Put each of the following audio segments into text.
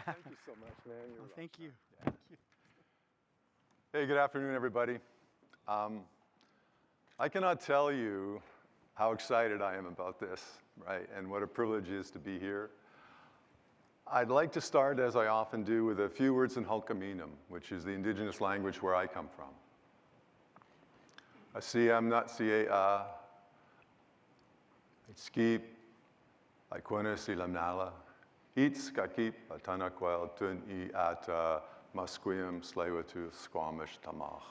Thank you so much, man. You're Oh, thank you. Yeah. Thank you. Hey, good afternoon, everybody. I cannot tell you how excited I am about this, right, and what a privilege it is to be here. I'd like to start, as I often do, with a few words in Hulkaminam, which is the indigenous language where I come from. Asiyam nat siya skip aikwana silamnala its kakip atanakwel tun I at masquium slawatu squamish tamach.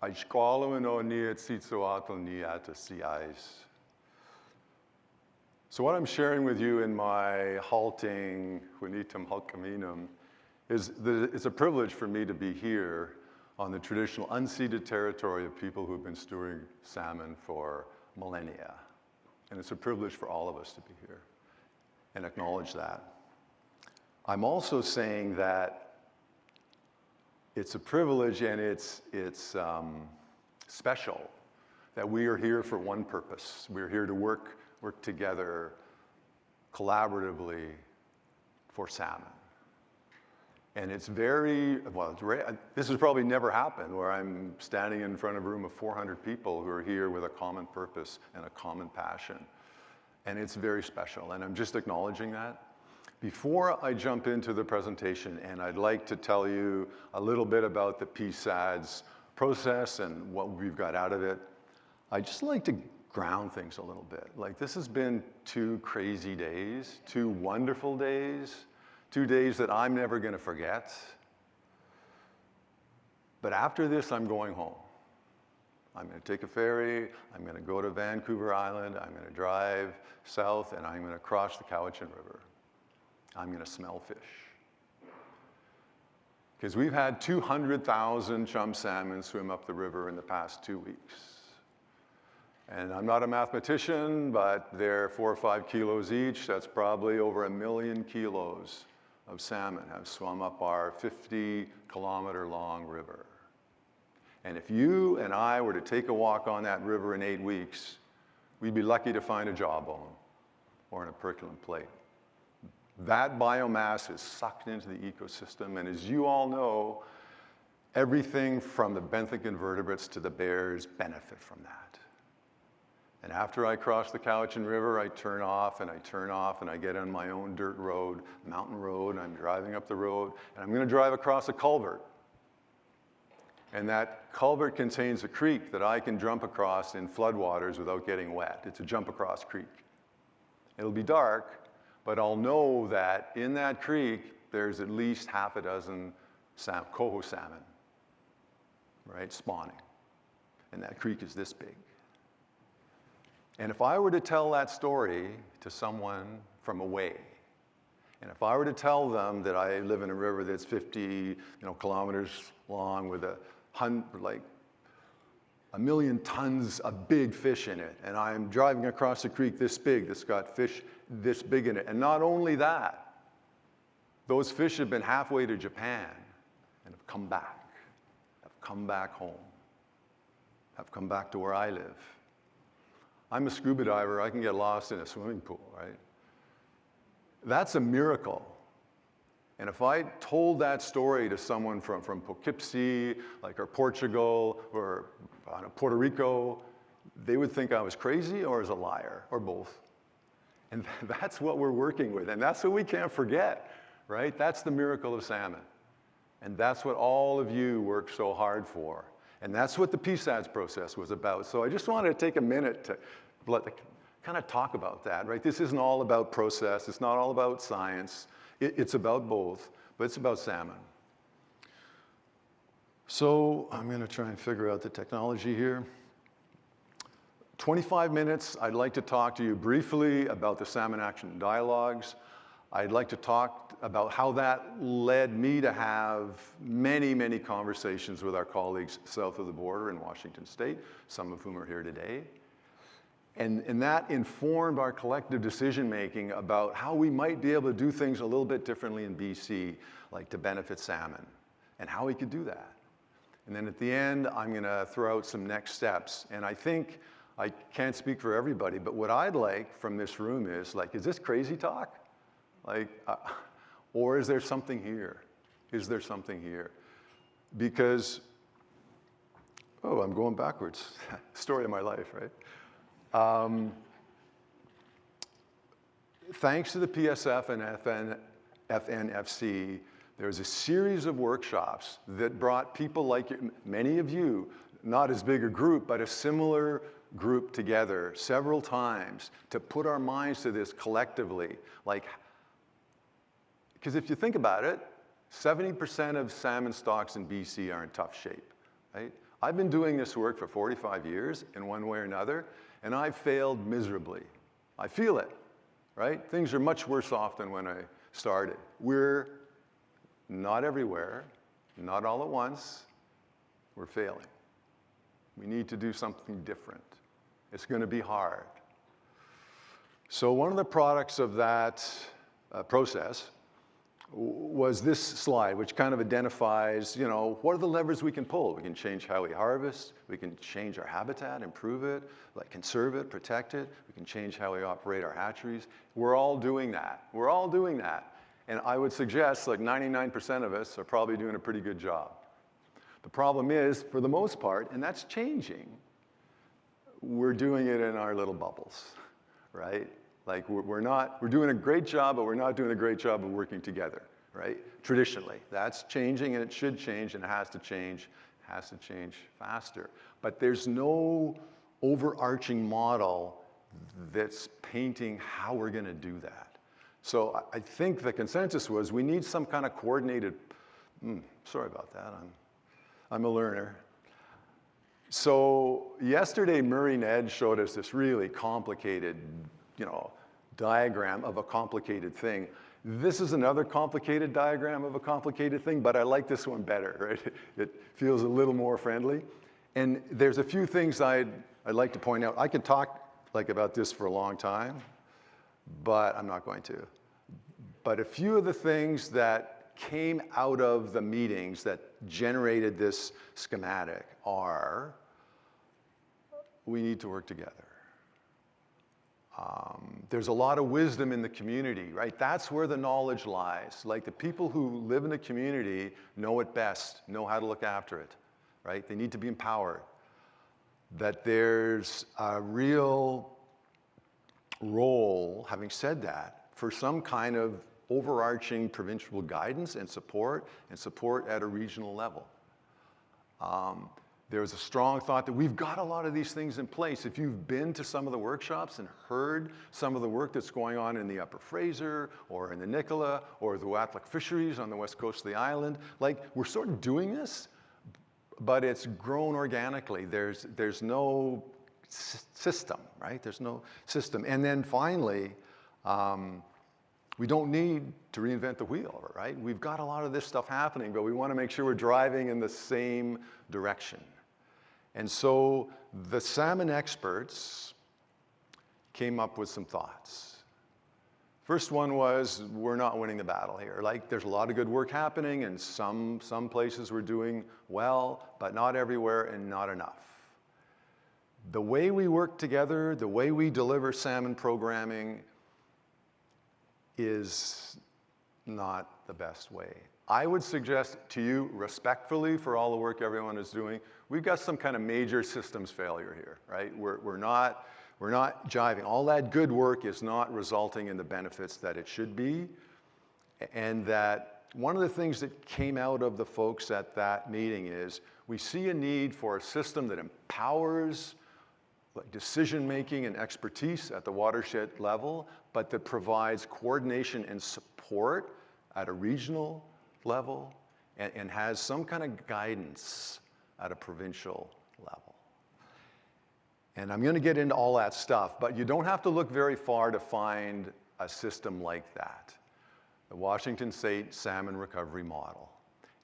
I squalo no ni at sitsoatl ni at siais. So what I'm sharing with you in my halting Hunitam Hulkaminam is that it's a privilege for me to be here on the traditional unceded territory of people who've been stewarding salmon for millennia. And it's a privilege for all of us to be here and acknowledge that. I'm also saying that it's a privilege and it's special that we are here for one purpose. We're here to work together collaboratively for salmon. And it's very, well, it's rare. This has probably never happened where I'm standing in front of a room of 400 people who are here with a common purpose and a common passion. And it's very special, and I'm just acknowledging that. Before I jump into the presentation, and I'd like to tell you a little bit about the PSADS process and what we've got out of it, I'd just like to ground things a little bit. Like, this has been 2 crazy days, 2 wonderful days, 2 days that I'm never gonna forget. But after this, I'm going home. I'm gonna take a ferry, I'm gonna go to Vancouver Island, I'm gonna drive south, and I'm gonna cross the Cowichan River. I'm gonna smell fish. Because we've had 200,000 chum salmon swim up the river in the past 2 weeks. And I'm not a mathematician, but they're 4 or 5 kilos each. That's probably over 1 million kilos of salmon have swum up our 50-kilometer-long river. And if you and I were to take a walk on that river in 8 weeks, we'd be lucky to find a jawbone or an operculum plate. That biomass is sucked into the ecosystem, and as you all know, everything from the benthic invertebrates to the bears benefit from that. And after I cross the Cowichan River, I turn off and I turn off and I get on my own dirt road, mountain road, and I'm driving up the road, and I'm gonna drive across a culvert. And that culvert contains a creek that I can jump across in floodwaters without getting wet. It's a jump across creek. It'll be dark, but I'll know that in that creek, there's at least half a dozen coho salmon, right, spawning. And that creek is this big. And if I were to tell that story to someone from away, and if I were to tell them that I live in a river that's 50 kilometers long with like 1 million tons of big fish in it, and I'm driving across a creek this big that's got fish this big in it, and not only that, those fish have been halfway to Japan and have come back home, have come back to where I live. I'm a scuba diver, I can get lost in a swimming pool, right? That's a miracle. And if I told that story to someone from Poughkeepsie, like, or Portugal, or Puerto Rico, they would think I was crazy or as a liar, or both. And that's what we're working with, and that's what we can't forget, right? That's the miracle of salmon. And that's what all of you work so hard for. And that's what the PSADS process was about. So I just wanted to take a minute to kind of talk about that, right? This isn't all about process. It's not all about science. It's about both, but it's about salmon. So I'm going to try and figure out the technology here. 25 minutes, I'd like to talk to you briefly about the Salmon Action Dialogues. I'd like to talk about how that led me to have many, many conversations with our colleagues south of the border in Washington State, some of whom are here today. And that informed our collective decision-making about how we might be able to do things a little bit differently in BC, like to benefit salmon, and how we could do that. And then at the end, I'm gonna throw out some next steps. And I think, I can't speak for everybody, but what I'd like from this room is, like, is this crazy talk? Like, Or is there something here? Is there something here? Because, oh, I'm going backwards. Story of my life, right? Thanks to the PSF and FNFC, there was a series of workshops that brought people like many of you, not as big a group, but a similar group together several times to put our minds to this collectively. Like, because if you think about it, 70% of salmon stocks in BC are in tough shape, right? I've been doing this work for 45 years in one way or another, and I've failed miserably. I feel it, right? Things are much worse off than when I started. We're not everywhere, not all at once. We're failing. We need to do something different. It's going to be hard. So one of the products of that process was this slide, which kind of identifies, you know, what are the levers we can pull? We can change how we harvest. We can change our habitat, improve it, like conserve it, protect it. We can change how we operate our hatcheries. We're all doing that. We're all doing that. And I would suggest like 99% of us are probably doing a pretty good job. The problem is, for the most part, and that's changing, we're doing it in our little bubbles, right? Like we're doing a great job, but we're not doing a great job of working together, right? Traditionally, that's changing, and it should change, and it has to change faster. But there's no overarching model that's painting how we're going to do that. So I think the consensus was we need some kind of coordinated. Sorry about that. I'm a learner. So yesterday, Murray Ned showed us this really complicated, you know, diagram of a complicated thing. This is another complicated diagram of a complicated thing, but I like this one better, right? It feels a little more friendly. And there's a few things I'd like to point out. I could talk like about this for a long time, but I'm not going to. But a few of the things that came out of the meetings that generated this schematic are, we need to work together. There's a lot of wisdom in the community, right? That's where the knowledge lies. Like the people who live in the community know it best, know how to look after it, right? They need to be empowered. That there's a real role, having said that, for some kind of overarching provincial guidance and support at a regional level. There's a strong thought that we've got a lot of these things in place. If you've been to some of the workshops and heard some of the work that's going on in the Upper Fraser or in the Nicola or the Watlick fisheries on the west coast of the island, like we're sort of doing this, but it's grown organically. There's no system, right? There's no system. And then finally, we don't need to reinvent the wheel, right? We've got a lot of this stuff happening, but we want to make sure we're driving in the same direction. And so the salmon experts came up with some thoughts. First one was, we're not winning the battle here. Like, there's a lot of good work happening, and some places we're doing well, but not everywhere and not enough. The way we work together, the way we deliver salmon programming is not the best way. I would suggest to you, respectfully, for all the work everyone is doing, we've got some kind of major systems failure here, right? We're not jiving. All that good work is not resulting in the benefits that it should be. And that one of the things that came out of the folks at that meeting is we see a need for a system that empowers decision-making and expertise at the watershed level, but that provides coordination and support at a regional level and has some kind of guidance at a provincial level. And I'm going to get into all that stuff, but you don't have to look very far to find a system like that, the Washington State Salmon Recovery Model.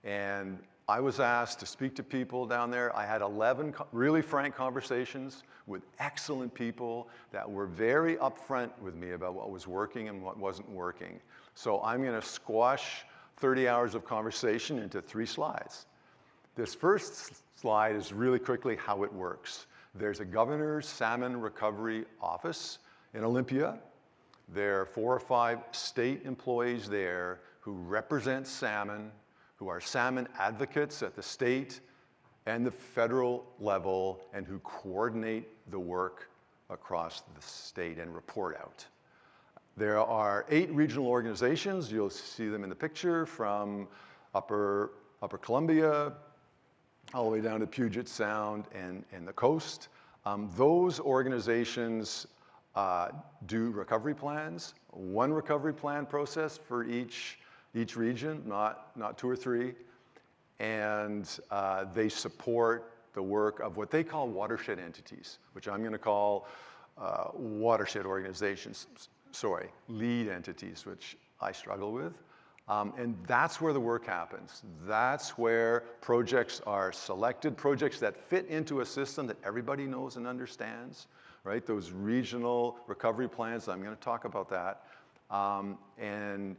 And I was asked to speak to people down there. I had 11 really frank conversations with excellent people that were very upfront with me about what was working and what wasn't working. So I'm going to squash 30 hours of conversation into 3 slides. This first slide is really quickly how it works. There's a governor's salmon recovery office in Olympia. There are 4 or 5 state employees there who represent salmon, who are salmon advocates at the state and the federal level, and who coordinate the work across the state and report out. There are 8 regional organizations. You'll see them in the picture, from Upper Columbia all the way down to Puget Sound and the coast. Those organizations do recovery plans, 1 recovery plan process for each region, not 2 or 3. And they support the work of what they call watershed entities, which I'm going to call watershed organizations. Sorry, lead entities, which I struggle with. And that's where the work happens. That's where projects are selected, projects that fit into a system that everybody knows and understands, right? Those regional recovery plans, I'm going to talk about that. And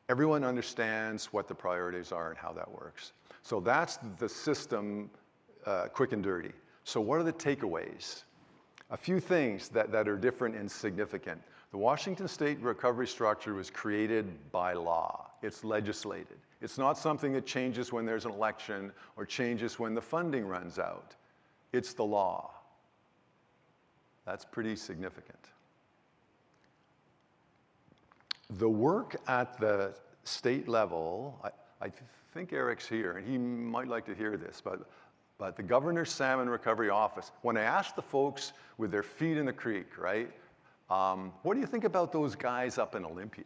everyone understands what the priorities are and how that works. So that's the system, quick and dirty. So what are the takeaways? A few things that are different and significant. The Washington State recovery structure was created by law. It's legislated. It's not something that changes when there's an election or changes when the funding runs out. It's the law. That's pretty significant. The work at the state level, I think Eric's here, and he might like to hear this, but the Governor's Salmon Recovery Office, when I asked the folks with their feet in the creek, right, what do you think about those guys up in Olympia,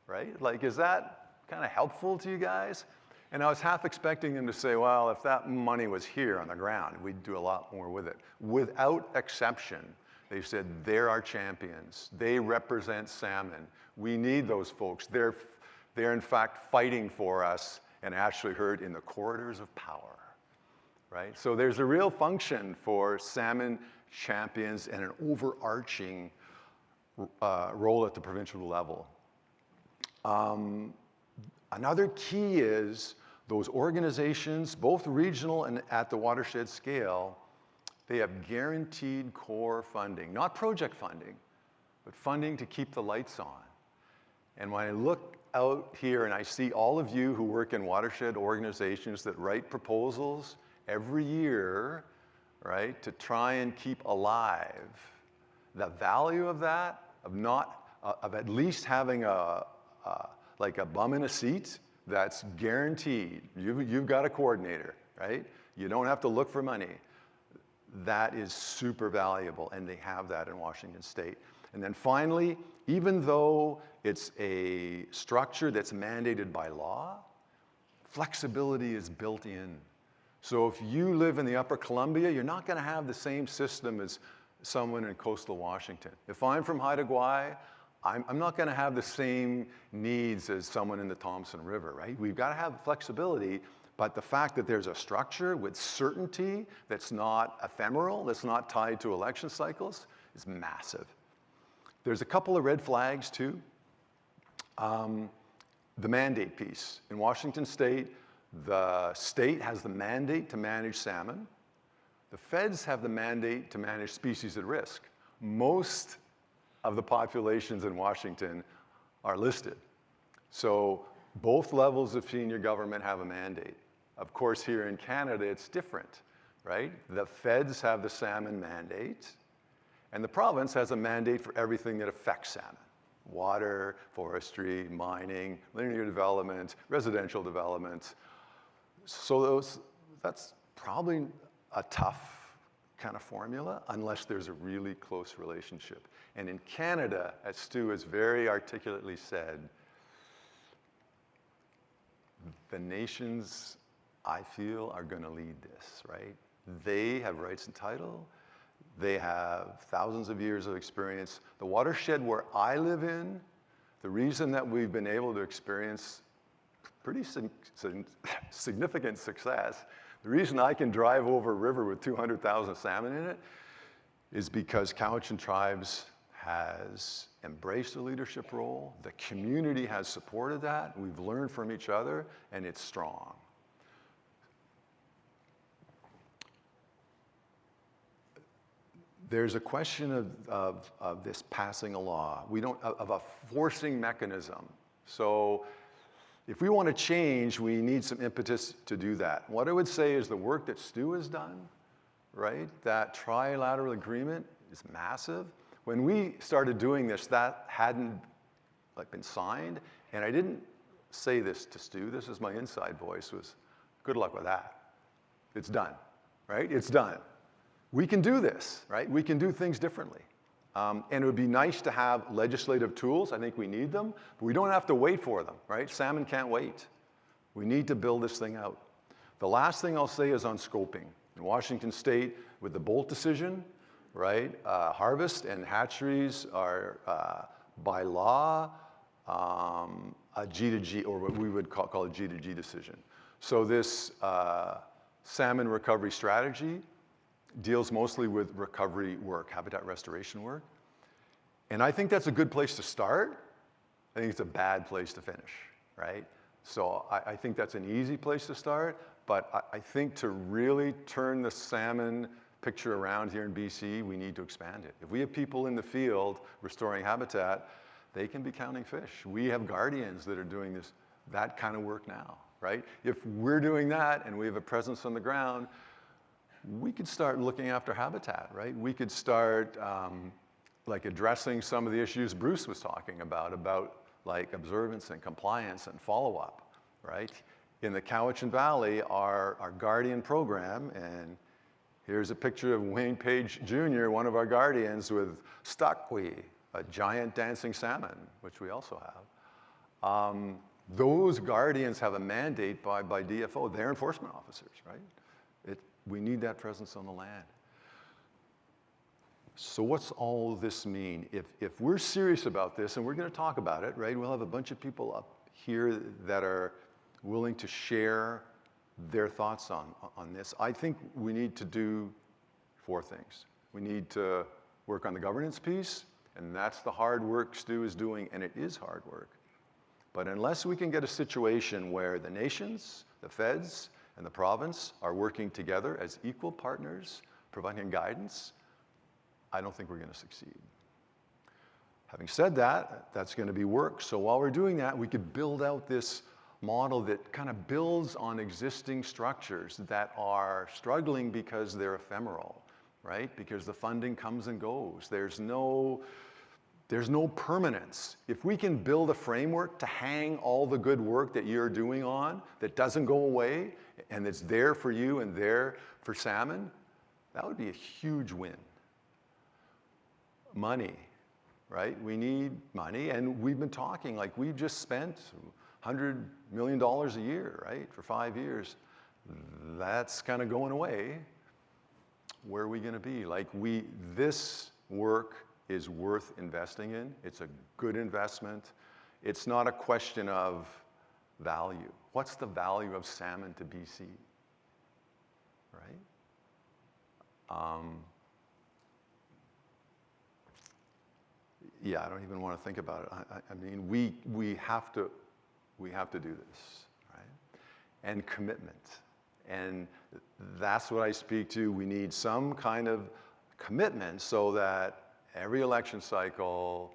right? Like, is that kind of helpful to you guys? And I was half expecting them to say, well, if that money was here on the ground, we'd do a lot more with it. Without exception, they said, they're our champions. They represent salmon. We need those folks. They're in fact fighting for us, and actually heard in the corridors of power, right? So there's a real function for salmon champions and an overarching role at the provincial level. Another key is those organizations, both regional and at the watershed scale, they have guaranteed core funding, not project funding, but funding to keep the lights on. And when I look out here and I see all of you who work in watershed organizations that write proposals every year, right, to try and keep alive, the value of that, of at least having like a bum in a seat that's guaranteed. You've got a coordinator, right? You don't have to look for money. That is super valuable, and they have that in Washington State. And then finally, even though it's a structure that's mandated by law, flexibility is built in. So if you live in the Upper Columbia, you're not going to have the same system as someone in coastal Washington. If I'm from Haida Gwaii, I'm not going to have the same needs as someone in the Thompson River, right? We've got to have flexibility, but the fact that there's a structure with certainty that's not ephemeral, that's not tied to election cycles, is massive. There's a couple of red flags too. The mandate piece. In Washington State, the state has the mandate to manage salmon. The feds have the mandate to manage species at risk. Most of the populations in Washington are listed. So both levels of senior government have a mandate. Of course, here in Canada, it's different, right? The feds have the salmon mandate, and the province has a mandate for everything that affects salmon. Water, forestry, mining, linear development, residential development. So that's probably a tough kind of formula unless there's a really close relationship. And in Canada, as Stu has very articulately said, the nations, I feel, are going to lead this, right? They have rights and title. They have thousands of years of experience. The watershed where I live in, the reason that we've been able to experience pretty significant success, the reason I can drive over a river with 200,000 salmon in it is because Cowichan Tribes has embraced a leadership role. The community has supported that. We've learned from each other, and it's strong. there's a question of this passing a law. Of a forcing mechanism. So if we want to change, we need some impetus to do that. What I would say is the work that Stu has done, right? That trilateral agreement is massive. When we started doing this, that hadn't been signed, and I didn't say this to Stu. This is my inside voice, was good luck with that. It's done, right? It's done. We can do this, right? We can do things differently. And it would be nice to have legislative tools. I think we need them, but we don't have to wait for them, right? Salmon can't wait. We need to build this thing out. The last thing I'll say is on scoping. In Washington State, with the Bolt decision, right, harvest and hatcheries are by law a G2G, or what we would call a G2G decision. So this salmon recovery strategy deals mostly with recovery work, habitat restoration work. And I think that's a good place to start. I think it's a bad place to finish, right? So I think that's an easy place to start, but I think to really turn the salmon picture around here in BC, we need to expand it. If we have people in the field restoring habitat, they can be counting fish. We have guardians that are doing that kind of work now, right? If we're doing that and we have a presence on the ground, we could start looking after habitat, right? We could start addressing some of the issues Bruce was talking about like observance and compliance and follow-up, right? In the Cowichan Valley, our Guardian program, and here's a picture of Wayne Page Jr., one of our guardians, with Stuckwe, a giant dancing salmon, which we also have. Those guardians have a mandate by DFO. They're enforcement officers, right? We need that presence on the land. So what's all this mean? If we're serious about this, and we're going to talk about it, right? We'll have a bunch of people up here that are willing to share their thoughts on this. I think we need to do 4 things. We need to work on the governance piece, and that's the hard work Stu is doing, and it is hard work. But unless we can get a situation where the nations, the feds, and the province are working together as equal partners, providing guidance, I don't think we're going to succeed. Having said that, that's going to be work. So while we're doing that, we could build out this model that kind of builds on existing structures that are struggling because they're ephemeral, right? Because the funding comes and goes. There's no permanence. If we can build a framework to hang all the good work that you're doing on that doesn't go away and that's there for you and there for salmon, that would be a huge win. Money, right? We need money, and we've been talking, like we've just spent $100 million a year, right, for 5 years. That's kind of going away. Where are we going to be? This work is worth investing in. It's a good investment. It's not a question of value. What's the value of salmon to BC, right? Yeah, I don't even want to think about it. I mean, we have to do this, right? And commitment. And that's what I speak to. We need some kind of commitment so that every election cycle,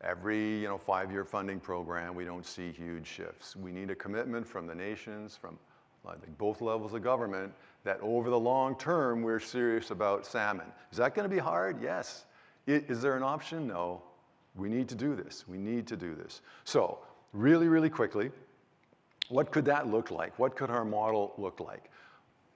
every 5-year funding program, we don't see huge shifts. We need a commitment from the nations, from both levels of government, that over the long term, we're serious about salmon. Is that going to be hard? Yes. Is there an option? No. We need to do this. We need to do this. So really, really quickly, what could that look like? What could our model look like?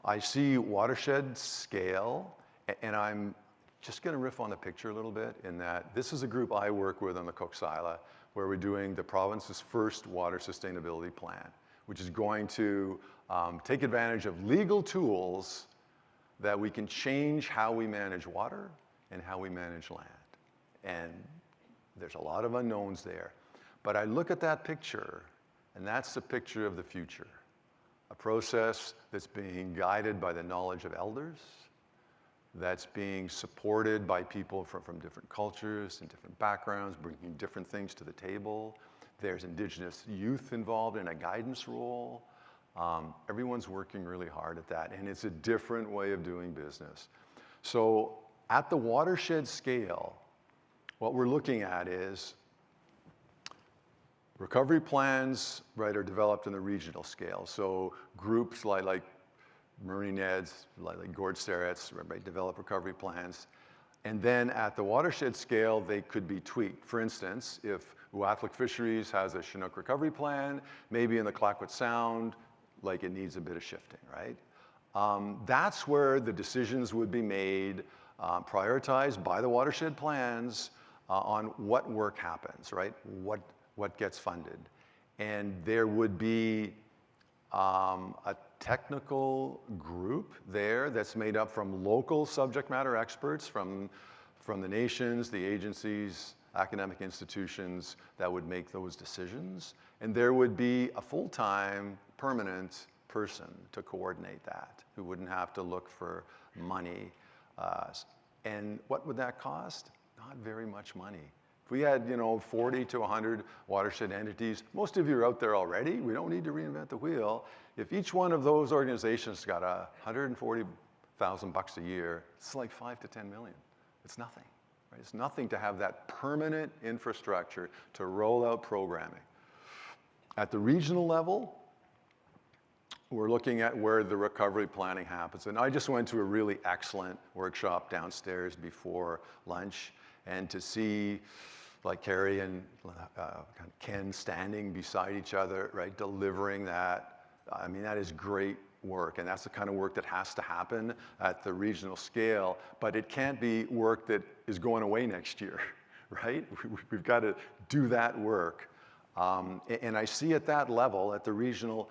I see watershed scale, and I'm just going to riff on the picture a little bit in that this is a group I work with on the Coxsila, where we're doing the province's first water sustainability plan, which is going to take advantage of legal tools that we can change how we manage water and how we manage land. And there's a lot of unknowns there. But I look at that picture, and that's the picture of the future. A process that's being guided by the knowledge of elders, that's being supported by people from different cultures and different backgrounds, bringing different things to the table. There's Indigenous youth involved in a guidance role. Everyone's working really hard at that, and it's a different way of doing business. So At the watershed scale, what we're looking at is recovery plans, right, are developed in the regional scale. So groups like Marine Eds, like Gord Starrett's, right, develop recovery plans. And then at the watershed scale, they could be tweaked. For instance, if Uatlik Fisheries has a Chinook recovery plan, maybe in the Clayoquot Sound, like it needs a bit of shifting, right? That's where the decisions would be made, prioritized by the watershed plans on what work happens, right? What gets funded. And there would be a technical group there that's made up from local subject matter experts from the nations, the agencies, academic institutions that would make those decisions. And there would be a full-time, permanent person to coordinate that, who wouldn't have to look for money. And what would that cost? Not very much money. If we had, 40 to 100 watershed entities, most of you are out there already. We don't need to reinvent the wheel. If each one of those organizations got $140,000 a year, it's like 5 to 10 million. It's nothing, right? It's nothing to have that permanent infrastructure to roll out programming. At the regional level, we're looking at where the recovery planning happens. And I just went to a really excellent workshop downstairs before lunch, and to see like Carrie and Ken standing beside each other, right, delivering that. I mean, that is great work, and that's the kind of work that has to happen at the regional scale, but it can't be work that is going away next year, right? We've got to do that work. And I see at that level, at the regional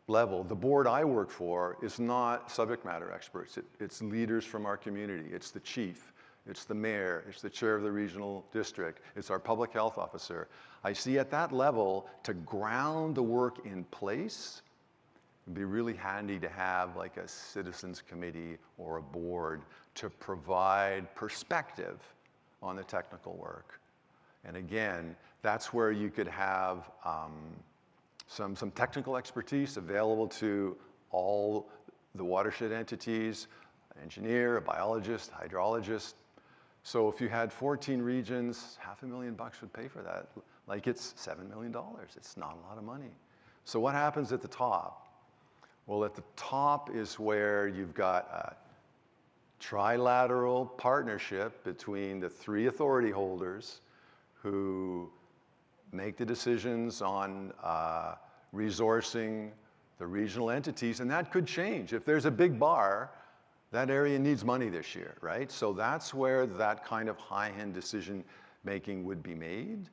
level, the board I work for is not subject matter experts. It's leaders from our community. It's the chief. It's the mayor, it's the chair of the regional district, it's our public health officer. I see at that level, to ground the work in place, it'd be really handy to have like a citizens committee or a board to provide perspective on the technical work. And again, that's where you could have some technical expertise available to all the watershed entities, an engineer, a biologist, hydrologist. So if you had 14 regions, $500,000 would pay for that. Like it's $7 million. It's not a lot of money. So what happens at the top? Well, at the top is where you've got a trilateral partnership between the 3 authority holders who make the decisions on resourcing the regional entities, and that could change. If there's a big bar, that area needs money this year, right? So that's where that kind of high-end decision making would be made.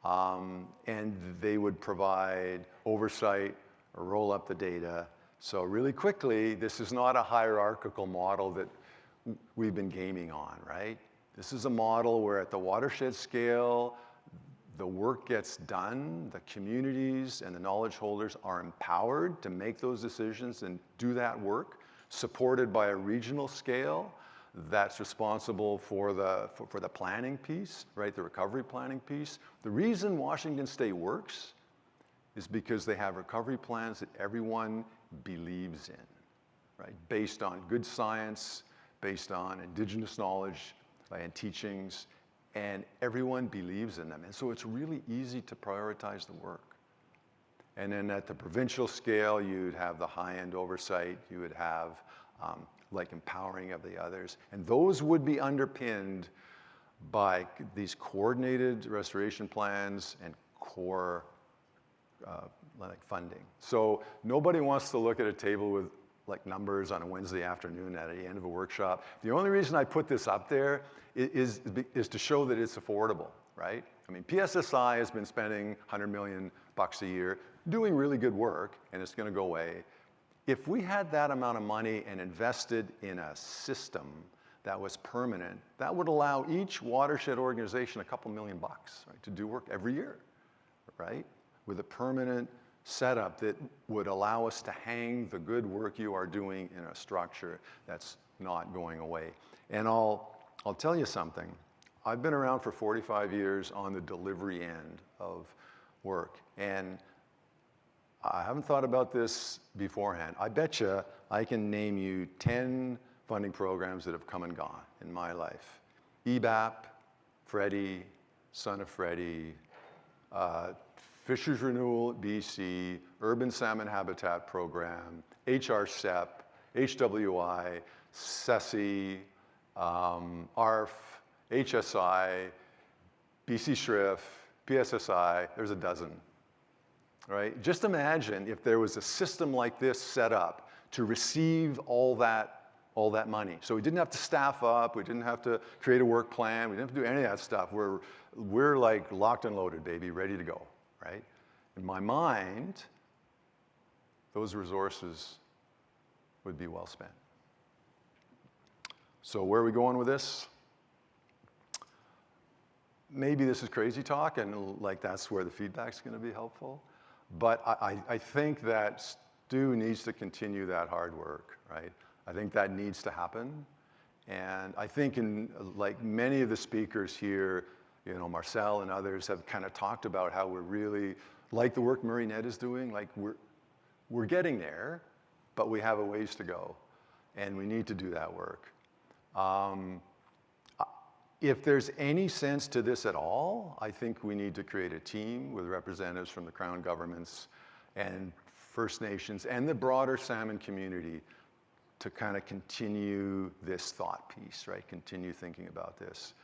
And they would provide oversight or roll up the data. So really quickly, this is not a hierarchical model that we've been gaming on, right? This is a model where at the watershed scale, the work gets done, the communities and the knowledge holders are empowered to make those decisions and do that work, supported by a regional scale that's responsible for the planning piece, right, the recovery planning piece. The reason Washington State works is because they have recovery plans that everyone believes in, right, based on good science, based on indigenous knowledge and teachings, and everyone believes in them. And so it's really easy to prioritize the work. And then at the provincial scale, you'd have the high-end oversight, you would have like empowering of the others. And those would be underpinned by these coordinated restoration plans and core like funding. So nobody wants to look at a table with like numbers on a Wednesday afternoon at the end of a workshop. The only reason I put this up there is to show that it's affordable, right? I mean, PSSI has been spending $100 million a year, doing really good work, and it's going to go away. If we had that amount of money and invested in a system that was permanent, that would allow each watershed organization a couple $1 million, right, to do work every year, right? With a permanent setup that would allow us to hang the good work you are doing in a structure that's not going away. And I'll tell you something. I've been around for 45 years on the delivery end of work, and I haven't thought about this beforehand. I bet you I can name you 10 funding programs that have come and gone, in my life. EBAP, Freddie, Son of Freddie, Fisheries Renewal at BC, Urban Salmon Habitat Program, HRCEP, HWI, SESI, ARF, HSI, BC SHRIF, PSSI, there's a dozen, right? Just imagine if there was a system like this set up to receive all that money. So we didn't have to staff up, we didn't have to create a work plan, we didn't have to do any of that stuff. We're like locked and loaded, baby, ready to go, right? In my mind, those resources would be well spent. So where are we going with this? Maybe this is crazy talk, and like that's where the feedback's going to be helpful. But I think that Stu needs to continue that hard work, right? I think that needs to happen. And I think in like many of the speakers here, you know, Marcel and others have kind of talked about how we're really, like the work Murray Ned is doing, like we're getting there, but we have a ways to go. And we need to do that work. If there's any sense to this at all, I think we need to create a team with representatives from the Crown governments and First Nations and the broader salmon community to kind of continue this thought piece, right? Continue thinking about this.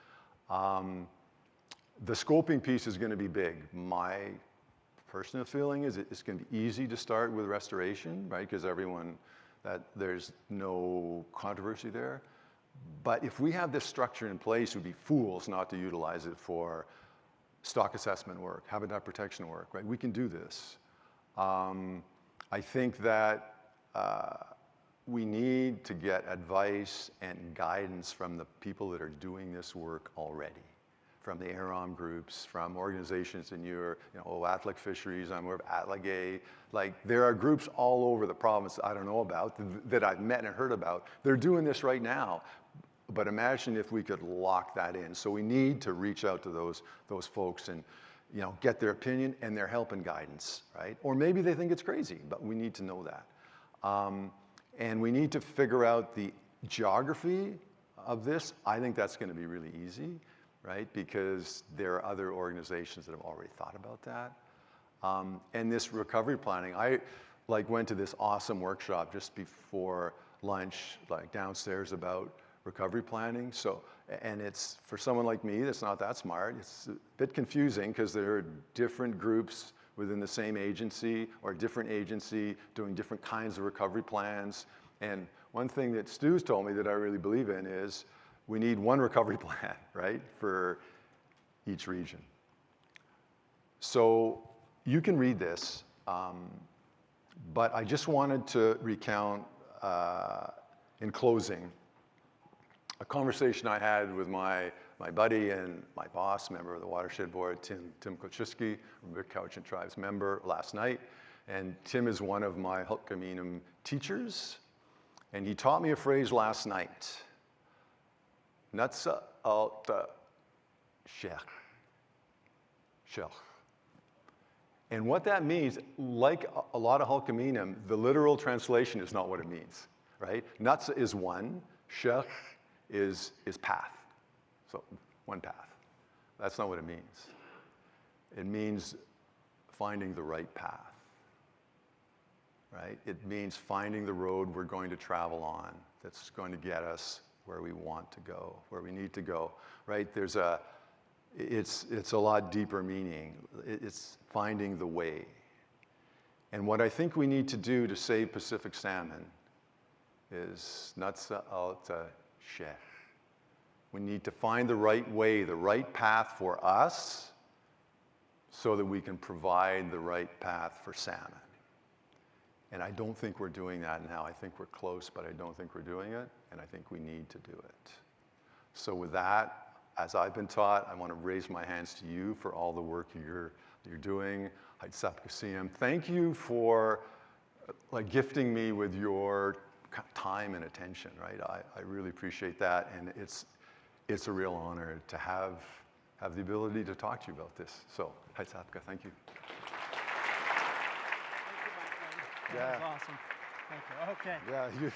The scoping piece is going to be big. My personal feeling is it's going to be easy to start with restoration, right? Because there's no controversy there. But if we have this structure in place, we'd be fools not to utilize it for stock assessment work, habitat protection work, right? We can do this. I think that we need to get advice and guidance from the people that are doing this work already, from the AROM groups, from organizations in Atlic Fisheries, I'm aware of Atligay. Like, there are groups all over the province I don't know about, that I've met and heard about. They're doing this right now. But imagine if we could lock that in. So we need to reach out to those folks and, you know, get their opinion and their help and guidance, right? Or maybe they think it's crazy, but we need to know that. And we need to figure out the geography of this. I think that's going to be really easy, right? Because there are other organizations that have already thought about that. And this recovery planning, I went to this awesome workshop just before lunch, like downstairs, about recovery planning. So, and it's, for someone like me that's not that smart, it's a bit confusing because there are different groups within the same agency or different agency doing different kinds of recovery plans. And one thing that Stu's told me that I really believe in is we need one recovery plan, right, for each region. So you can read this, but I just wanted to recount, in closing, a conversation I had with my buddy and my boss, member of the Watershed Board, Tim Kochiski, River Cowichan Tribes member, last night. And Tim is one of my Hulkaminum teachers. And he taught me a phrase last night. Natsa alta shech. And what that means, like a lot of Hulkaminum, the literal translation is not what it means, right? Natsa is one, shech is path. So one path. That's not what it means. It means finding the right path, right? It means finding the road we're going to travel on that's going to get us where we want to go, where we need to go, right? It's a lot deeper meaning. It's finding the way. And what I think we need to do to save Pacific salmon is natsa alta shech. We need to find the right way, the right path for us, so that we can provide the right path for salmon. And I don't think we're doing that now. I think we're close, but I don't think we're doing it, and I think we need to do it. So with that, as I've been taught, I want to raise my hands to you for all the work you're doing. Thank you for gifting me with your time and attention, right? I really appreciate that, and it's a real honor to have the ability to talk to you about this. So, Haitsapka, thank you. Thank you, my friend. That was awesome. Thank you. Okay. Yeah, you